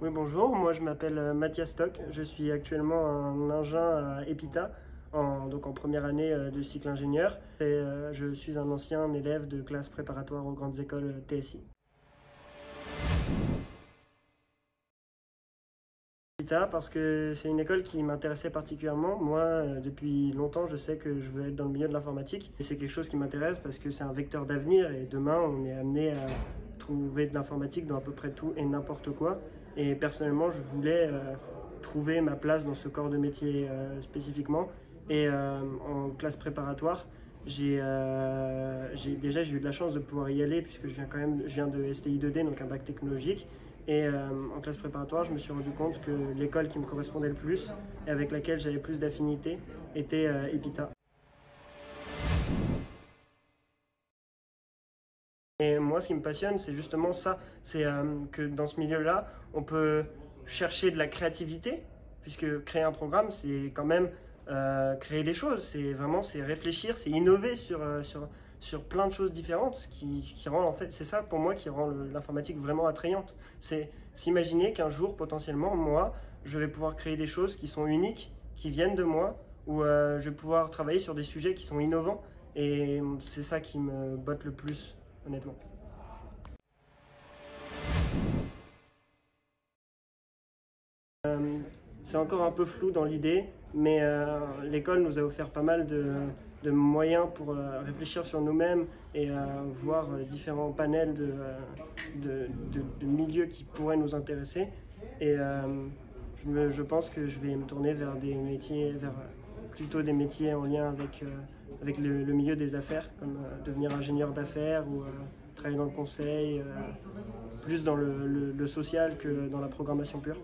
Oui, bonjour, moi je m'appelle Mathias Stock, je suis actuellement un ingénieur à EPITA, donc en première année de cycle ingénieur, et je suis un ancien élève de classe préparatoire aux grandes écoles TSI. EPITA parce que c'est une école qui m'intéressait particulièrement. Moi, depuis longtemps, je sais que je veux être dans le milieu de l'informatique, et c'est quelque chose qui m'intéresse parce que c'est un vecteur d'avenir, et demain on est amené à trouver de l'informatique dans à peu près tout et n'importe quoi. Et personnellement, je voulais trouver ma place dans ce corps de métier spécifiquement. Et en classe préparatoire, j'ai eu de la chance de pouvoir y aller puisque je viens de STI 2D, donc un bac technologique. Et en classe préparatoire, je me suis rendu compte que l'école qui me correspondait le plus et avec laquelle j'avais plus d'affinité était EPITA. Et moi, ce qui me passionne, c'est justement ça, c'est que dans ce milieu-là, on peut chercher de la créativité, puisque créer un programme, c'est quand même créer des choses, c'est réfléchir, c'est innover sur plein de choses différentes, ce qui rend, en fait, c'est ça pour moi qui rend l'informatique vraiment attrayante. C'est s'imaginer qu'un jour, potentiellement, moi, je vais pouvoir créer des choses qui sont uniques, qui viennent de moi, ou je vais pouvoir travailler sur des sujets qui sont innovants, et c'est ça qui me botte le plus, honnêtement. C'est encore un peu flou dans l'idée, mais l'école nous a offert pas mal de moyens pour réfléchir sur nous-mêmes et voir différents panels de milieux qui pourraient nous intéresser. Et je pense que je vais me tourner vers des métiers, plutôt des métiers en lien avec le milieu des affaires, comme devenir ingénieur d'affaires ou travailler dans le conseil, plus dans le social que dans la programmation pure.